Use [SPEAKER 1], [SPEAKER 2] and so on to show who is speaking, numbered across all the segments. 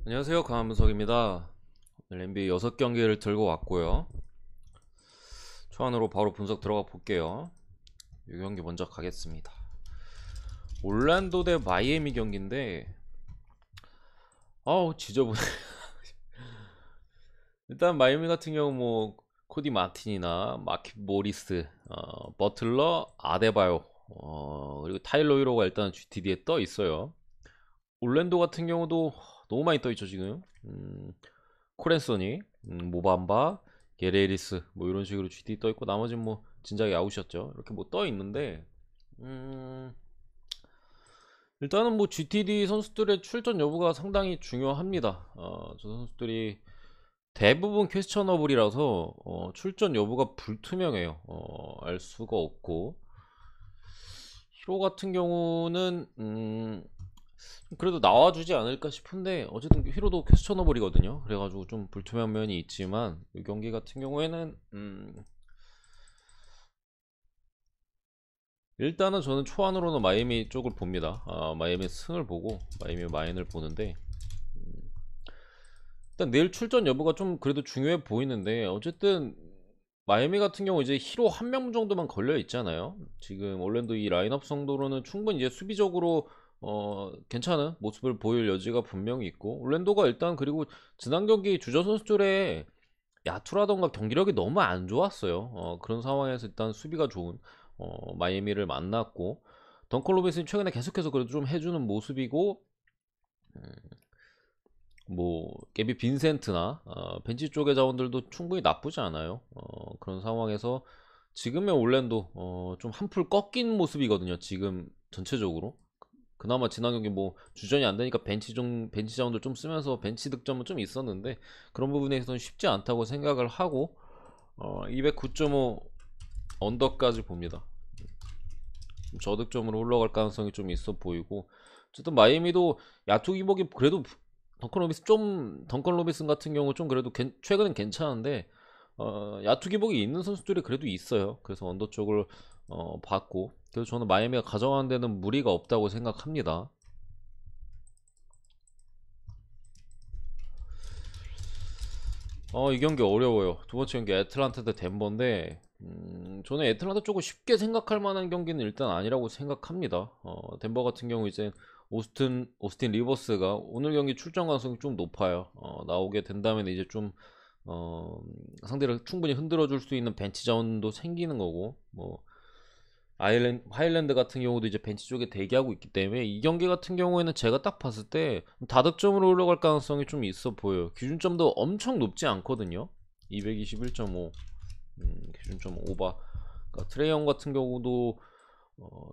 [SPEAKER 1] 안녕하세요, 강한문석입니다. 오늘 NBA 6경기를 들고 왔고요. 초안으로 바로 분석 들어가 볼게요. 이 경기 먼저 가겠습니다. 올란도 대 마이애미 경기인데 지저분해. 일단 마이애미 같은 경우 뭐 코디 마틴이나 마키 모리스, 버틀러, 아데바요, 그리고 타일러 히로가 일단 GTD에 떠 있어요. 올랜도 같은 경우도 너무 많이 떠 있죠 지금. 코렌소니, 모밤바, 게레리스 뭐 이런 식으로 GT 떠 있고 나머지는 뭐 진작에 아웃이었죠. 이렇게 뭐 떠 있는데 음, 일단은 뭐 GTD 선수들의 출전 여부가 상당히 중요합니다. 저 선수들이 대부분 퀘스천어블이라서 출전 여부가 불투명해요. 알 수가 없고 히로 같은 경우는 그래도 나와주지 않을까 싶은데 어쨌든 히로도 퀘스천어블이거든요. 그래가지고 좀 불투명 면이 있지만 이 경기 같은 경우에는 일단은 저는 초안으로는 마이애미 쪽을 봅니다. 마이애미 승을 보고 마이애미 마인을 보는데 일단 내일 출전 여부가 좀 그래도 중요해 보이는데 어쨌든 마이애미 같은 경우 이제 히로 한 명 정도만 걸려 있잖아요. 지금 올랜도 이 라인업 정도로는 충분히 이제 수비적으로 괜찮은 모습을 보일 여지가 분명히 있고 올랜도가 일단 그리고 지난 경기 주전 선수들의 야투라던가 경기력이 너무 안 좋았어요. 그런 상황에서 일단 수비가 좋은 마이애미를 만났고 덩컨 로빈슨이 최근에 계속해서 그래도 좀 해주는 모습이고 음, 뭐 게비 빈센트나 벤치 쪽의 자원들도 충분히 나쁘지 않아요. 그런 상황에서 지금의 올랜도 좀 한풀 꺾인 모습이거든요. 지금 전체적으로. 그나마 지난 경기 뭐 주전이 안 되니까 벤치 자원들 좀 쓰면서 벤치 득점은 좀 있었는데 그런 부분에서는 쉽지 않다고 생각을 하고 209.5 언더까지 봅니다. 저득점으로 흘러갈 가능성이 좀 있어 보이고 어쨌든 마이애미도 야투 기복이 그래도 덩컨 로빈슨 같은 경우 좀 그래도 최근엔 괜찮은데 야투 기복이 있는 선수들이 그래도 있어요. 그래서 언더 쪽을 봤고 그래서 저는 마이애미가 가져가는 데는 무리가 없다고 생각합니다. 이 경기 어려워요. 두 번째 경기 애틀란타 대 덴버인데 저는 애틀란타 쪽을 쉽게 생각할 만한 경기는 일단 아니라고 생각합니다. 덴버 같은 경우 이제 오스틴 리버스가 오늘 경기 출전 가능성이 좀 높아요. 나오게 된다면 이제 좀 상대를 충분히 흔들어 줄 수 있는 벤치 자원도 생기는 거고 뭐 하일랜드 같은 경우도 이제 벤치 쪽에 대기하고 있기 때문에 이 경기 같은 경우에는 제가 딱 봤을 때 다득점으로 올라갈 가능성이 좀 있어 보여요. 기준점도 엄청 높지 않거든요. 221.5 기준점 오바. 그러니까 트레이형 같은 경우도 어,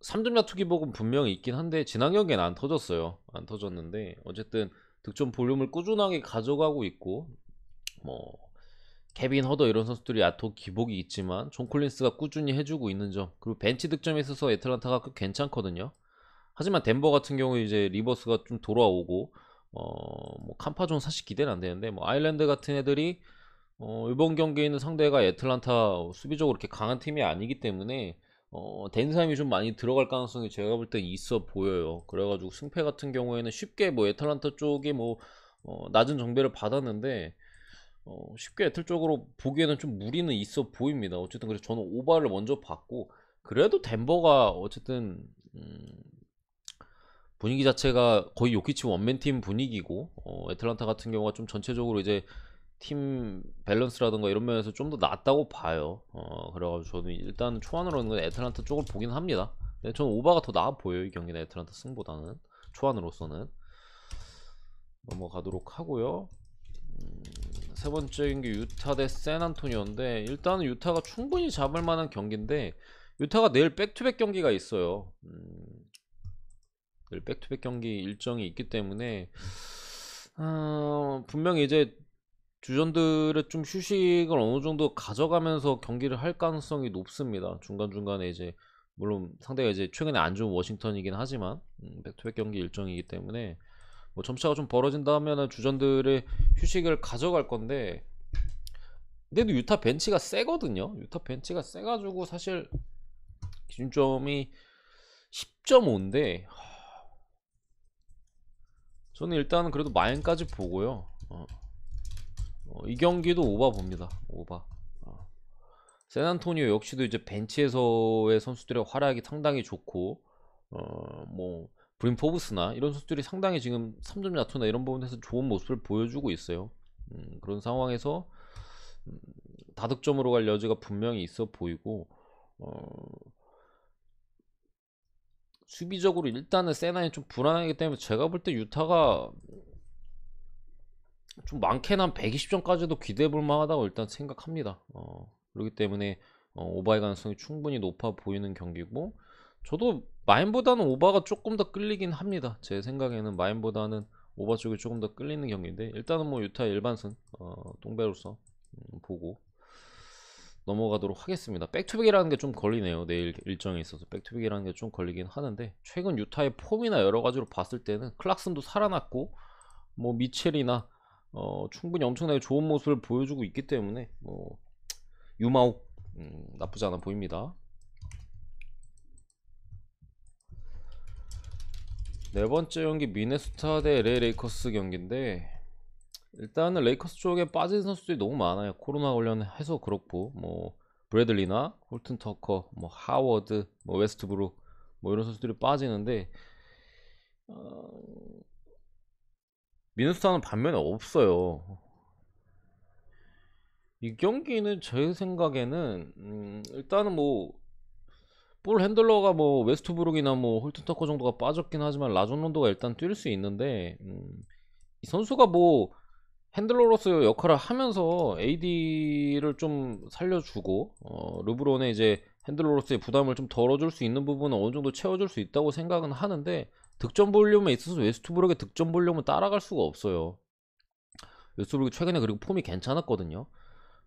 [SPEAKER 1] 3점 야투 기복은 분명히 있긴 한데 지난 경기에는 안 터졌어요. 안 터졌는데 어쨌든 득점 볼륨을 꾸준하게 가져가고 있고 뭐 케빈 허더 이런 선수들이 야투 기복이 있지만 존 콜린스가 꾸준히 해주고 있는 점 그리고 벤치 득점에 있어서 애틀란타가 꽤 괜찮거든요. 하지만 덴버 같은 경우 이제 리버스가 좀 돌아오고 뭐 캄파존 사실 기대는 안 되는데 뭐 아일랜드 같은 애들이 이번 경기에 있는 상대가 애틀란타 수비적으로 그렇게 강한 팀이 아니기 때문에 덴삼이 좀 많이 들어갈 가능성이 제가 볼 땐 있어 보여요. 그래가지고 승패 같은 경우에는 쉽게 뭐 애틀란타 쪽이 뭐 낮은 정배를 받았는데 쉽게 애틀 쪽으로 보기에는 좀 무리는 있어 보입니다. 어쨌든 그래서 저는 오바를 먼저 받고 그래도 덴버가 어쨌든 분위기 자체가 거의 요키치 원맨팀 분위기고 애틀란타 같은 경우가 좀 전체적으로 이제 팀 밸런스라든가 이런 면에서 좀 더 낫다고 봐요. 그래가지고 저는 일단 초안으로는 애틀란타 쪽을 보긴 합니다. 근데 저는 오바가 더 나아 보여요. 이 경기는 애틀란타 승보다는 초안으로서는 넘어가도록 하고요. 세 번째 경기 유타 대 샌안토니오인데 일단은 유타가 충분히 잡을 만한 경기인데 유타가 내일 백투백 경기가 있어요. 내일 백투백 경기 일정이 있기 때문에 분명히 이제 주전들의 좀 휴식을 어느 정도 가져가면서 경기를 할 가능성이 높습니다. 중간중간에 이제 물론 상대가 이제 최근에 안 좋은 워싱턴이긴 하지만 백투백 경기 일정이기 때문에 뭐 점차가 좀 벌어진다 하면은 주전들의 휴식을 가져갈 건데 근데도 유타 벤치가 세거든요. 유타 벤치가 세가지고 사실 기준점이 10.5인데 저는 일단은 그래도 마인까지 보고요. 이 경기도 오바 봅니다. 오바. 샌안토니오 역시도 이제 벤치에서의 선수들의 활약이 상당히 좋고, 뭐 브림 포브스나 이런 선수들이 상당히 지금 3점 야투나 이런 부분에서 좋은 모습을 보여주고 있어요. 그런 상황에서 다득점으로 갈 여지가 분명히 있어 보이고, 수비적으로 일단은 세나이 좀 불안하기 때문에 제가 볼 때 유타가 좀 많게는 한 120점까지도 기대해 볼 만하다고 일단 생각합니다. 그렇기 때문에 오바의 가능성이 충분히 높아 보이는 경기고, 저도 마인보다는 오바가 조금 더 끌리긴 합니다. 제 생각에는 마인보다는 오바 쪽이 조금 더 끌리는 경기인데, 일단은 뭐 유타 일반승 똥배로서 보고 넘어가도록 하겠습니다. 백투백이라는 게 좀 걸리네요. 내일 일정에 있어서 백투백이라는 게 좀 걸리긴 하는데, 최근 유타의 폼이나 여러 가지로 봤을 때는 클락슨도 살아났고, 뭐 미첼이나 충분히 엄청나게 좋은 모습을 보여주고 있기 때문에 뭐 유마옥 나쁘지 않아 보입니다. 네 번째 경기 미네소타 대 LA 레이커스 경기인데, 일단은 레이커스 쪽에 빠진 선수들이 너무 많아요. 코로나 관련해서 그렇고, 뭐 브래들리나 홀튼 터커, 뭐 하워드, 뭐 웨스트브룩, 뭐 이런 선수들이 빠지는데, 미네소타는 반면에 없어요. 이 경기는 제 생각에는 일단은 뭐 볼 핸들러가 뭐 웨스트브룩이나 뭐 홀튼 터커 정도가 빠졌긴 하지만 라존 론도가 일단 뛸 수 있는데, 이 선수가 뭐 핸들러로서 역할을 하면서 AD를 좀 살려주고, 르브론의 이제 핸들러로서의 부담을 좀 덜어줄 수 있는 부분은 어느 정도 채워줄 수 있다고 생각은 하는데, 득점 볼륨에 있어서 웨스트브룩의 득점 볼륨은 따라갈 수가 없어요. 웨스트브룩이 최근에 그리고 폼이 괜찮았거든요.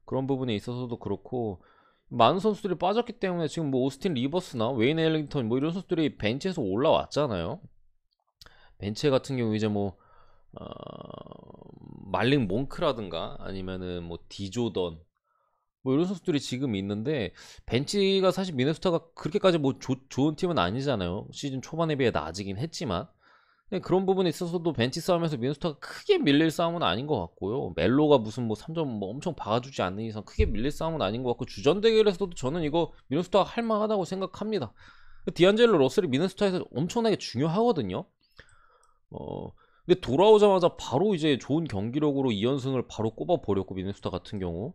[SPEAKER 1] 그런 부분에 있어서도 그렇고, 많은 선수들이 빠졌기 때문에 지금 뭐 오스틴 리버스나 웨인 엘링턴 뭐 이런 선수들이 벤치에서 올라왔잖아요. 벤치 같은 경우 이제 뭐 말링 몽크라든가 아니면은 뭐 디조던 뭐 이런 선수들이 지금 있는데, 벤치가 사실 미네소타가 그렇게까지 뭐 좋은 팀은 아니잖아요. 시즌 초반에 비해 나아지긴 했지만, 그런 부분에 있어서도 벤치 싸움에서 미네소타가 크게 밀릴 싸움은 아닌 것 같고요. 멜로가 무슨 뭐 3점 뭐 엄청 박아주지 않는 이상 크게 밀릴 싸움은 아닌 것 같고, 주전 대결에서도 저는 이거 미네소타가 할만하다고 생각합니다. 디안젤로 러셀이 미네소타에서 엄청나게 중요하거든요. 어 근데 돌아오자마자 바로 이제 좋은 경기력으로 2연승을 바로 꼽아버렸고, 미네소타 같은 경우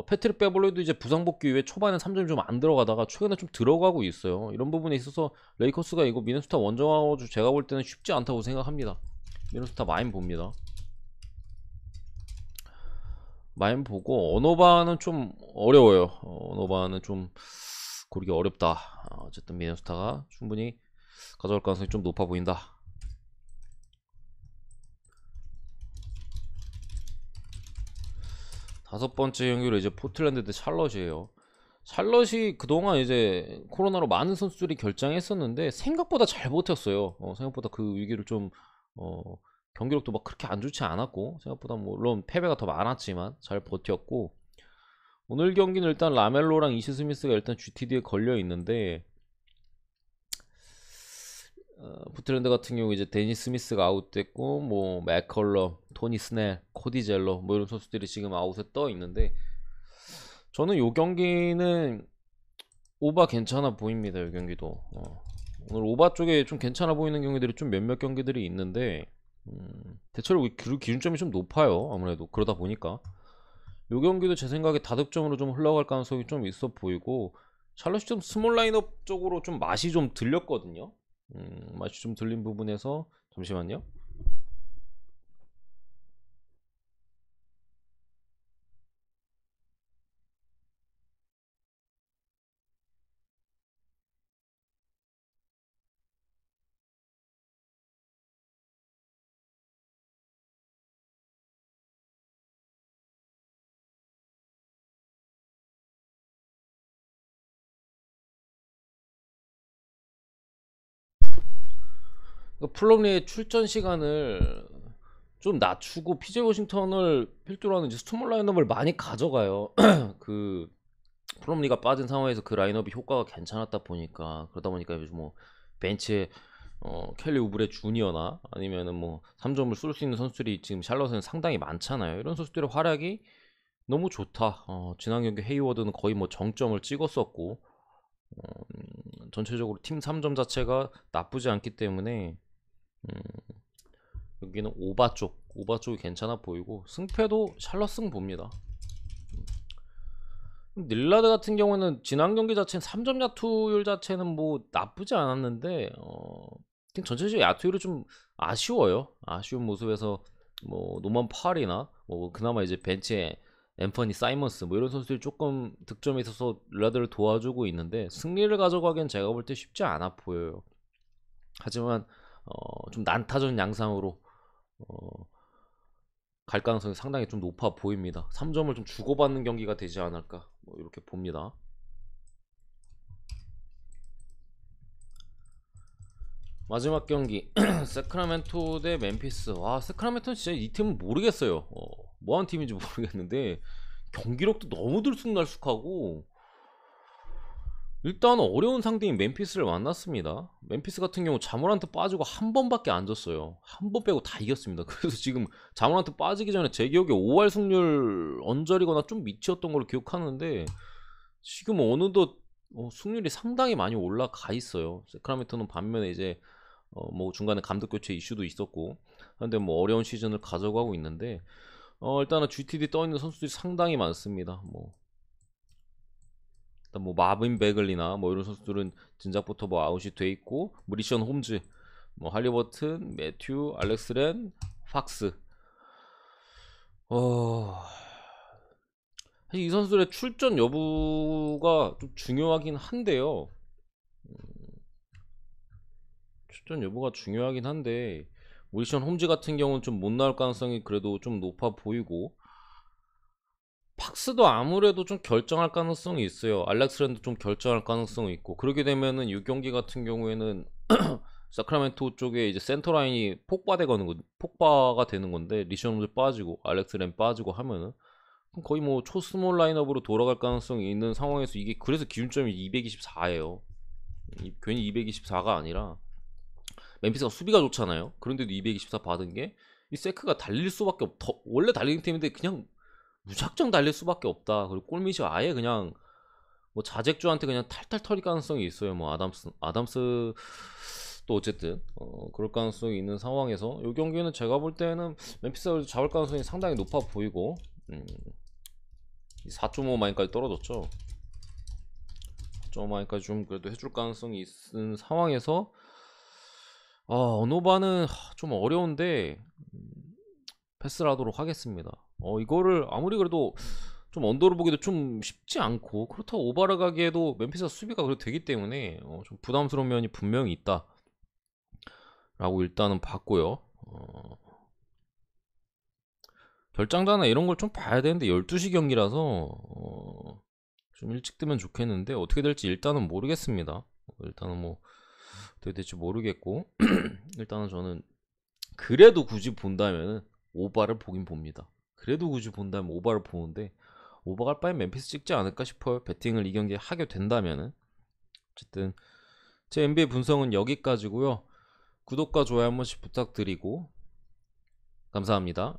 [SPEAKER 1] 패트릭 베벌리도 이제 부상 복귀 이후에 초반에 3점이 좀 안 들어가다가 최근에 좀 들어가고 있어요. 이런 부분에 있어서 레이커스가 이거 미네소타 원정하고 제가 볼 때는 쉽지 않다고 생각합니다. 미네소타 마인 봅니다. 마인 보고 언어바는 좀 어려워요. 언어바는 좀 고르기 어렵다. 어쨌든 미네소타가 충분히 가져갈 가능성이 좀 높아 보인다. 다섯 번째 경기로 이제 포틀랜드 대 샬럿이에요. 샬럿이 그동안 이제 코로나로 많은 선수들이 결장했었는데 생각보다 잘 버텼어요. 생각보다 그 위기를 좀 경기력도 막 그렇게 안 좋지 않았고, 생각보다 뭐 물론 패배가 더 많았지만 잘 버텼고, 오늘 경기는 일단 라멜로랑 이시 스미스가 일단 GTD에 걸려 있는데, 포틀랜드 같은 경우 이제 데니 스미스가 아웃됐고, 뭐 맥컬럼, 토니 스넬, 코디 젤러 뭐 이런 선수들이 지금 아웃에 떠 있는데, 저는 요 경기는 오바 괜찮아 보입니다. 이 경기도 오늘 오바 쪽에 좀 괜찮아 보이는 경기들이 좀 몇몇 경기들이 있는데, 대체로 그 기준점이 좀 높아요. 아무래도 그러다 보니까 요 경기도 제 생각에 다득점으로 좀 흘러갈 가능성이 좀 있어 보이고, 샬럿이 좀 스몰 라인업 쪽으로 좀 맛이 좀 들렸거든요. 맛이 좀 들린 부분에서, 잠시만요. 플럼리의 출전 시간을 좀 낮추고 PJ 워싱턴을 필두로 하는 이제 스몰 라인업을 많이 가져가요. 그 플럼리가 빠진 상황에서 그 라인업이 효과가 괜찮았다 보니까, 그러다 보니까 요즘 뭐 벤치에 켈리 우브레 주니어나 아니면은 뭐 3점을 쏠 수 있는 선수들이 지금 샬럿은 상당히 많잖아요. 이런 선수들의 활약이 너무 좋다. 지난 경기 헤이워드는 거의 뭐 정점을 찍었었고, 전체적으로 팀 3점 자체가 나쁘지 않기 때문에 여기는 오바 쪽이 괜찮아 보이고, 승패도 샬럿 승 봅니다. 릴라드 같은 경우는 지난 경기 자체는 3점 야투율 자체는 뭐 나쁘지 않았는데 팀 전체적으로 야투율이 좀 아쉬워요. 아쉬운 모습에서 뭐 노만 팔이나 뭐 그나마 이제 벤치에 앰퍼니 사이먼스 뭐 이런 선수들이 조금 득점에 있어서 릴라드를 도와주고 있는데, 승리를 가져가기엔 제가 볼 때 쉽지 않아 보여요. 하지만 좀 난타전 양상으로 갈 가능성이 상당히 좀 높아 보입니다. 3점을 좀 주고받는 경기가 되지 않을까 뭐 이렇게 봅니다. 마지막 경기 세크라멘토 대 멤피스. 와, 세크라멘토는 진짜 이 팀은 모르겠어요. 뭐하는 팀인지 모르겠는데 경기력도 너무 들쑥날쑥하고, 일단 어려운 상대인 멤피스를 만났습니다. 멤피스 같은 경우 자모란트 빠지고 한 번밖에 안 졌어요. 한 번 빼고 다 이겼습니다. 그래서 지금 자모란트 빠지기 전에 제 기억에 5할 승률 언저리거나 좀 미치었던 걸로 기억하는데, 지금 어느덧 승률이 상당히 많이 올라가 있어요. 세크라멘토는 반면에 이제 뭐 중간에 감독 교체 이슈도 있었고, 근데 뭐 어려운 시즌을 가져가고 있는데, 일단은 GTD 떠 있는 선수들이 상당히 많습니다. 뭐 일단 뭐 마빈 베글리나 뭐 이런 선수들은 진작부터 뭐 아웃이 돼 있고, 리션 홈즈, 뭐 할리버튼, 매튜, 알렉스 렌, 팍스. 사실 이 선수들의 출전 여부가 좀 중요하긴 한데요. 출전 여부가 중요하긴 한데, 리션 홈즈 같은 경우는 좀 못 나올 가능성이 그래도 좀 높아 보이고, 팍스도 아무래도 좀 결정할 가능성이 있어요. 알렉스랜드 좀 결정할 가능성이 있고, 그렇게 되면은 6경기 같은 경우에는 사크라멘토 쪽에 이제 센터 라인이 폭파가 되는 건데, 리션 홈즈 빠지고 알렉스랜드 빠지고 하면은 거의 뭐 초스몰 라인업으로 돌아갈 가능성이 있는 상황에서, 이게 그래서 기준점이 224예요. 괜히 224가 아니라 멤피스가 수비가 좋잖아요. 그런데도 224 받은 게, 이 세크가 달릴 수밖에 원래 달리는 팀인데 그냥 무작정 달릴 수밖에 없다. 그리고 골밑이 아예 그냥 뭐 자잭주한테 그냥 탈탈 털릴 가능성이 있어요. 뭐 아담스 또 어쨌든 그럴 가능성이 있는 상황에서 이 경기는 제가 볼 때는 멤피스가 잡을 가능성이 상당히 높아 보이고, 4.5 마인까지 떨어졌죠. 4.5 마인까지 좀 그래도 해줄 가능성이 있는 상황에서 언노바는 좀 어려운데 패스를 하도록 하겠습니다. 이거를 아무리 그래도 좀 언더로 보기도 좀 쉽지 않고, 그렇다고 오바를 가기에도 멤피스 수비가 그래도 되기 때문에 좀 부담스러운 면이 분명히 있다 라고 일단은 봤고요. 결장자나 이런 걸 좀 봐야 되는데 12시 경기라서 좀 일찍 뜨면 좋겠는데, 어떻게 될지 일단은 모르겠습니다. 일단은 뭐 어떻게 될지 모르겠고 일단은 저는 그래도 굳이 본다면은 오바를 보긴 봅니다. 그래도 굳이 본다면 오바를 보는데, 오바 갈 바엔 멤피스 찍지 않을까 싶어요. 배팅을 이 경기에 하게 된다면은. 어쨌든 제 NBA 분석은 여기까지고요. 구독과 좋아요 한 번씩 부탁드리고 감사합니다.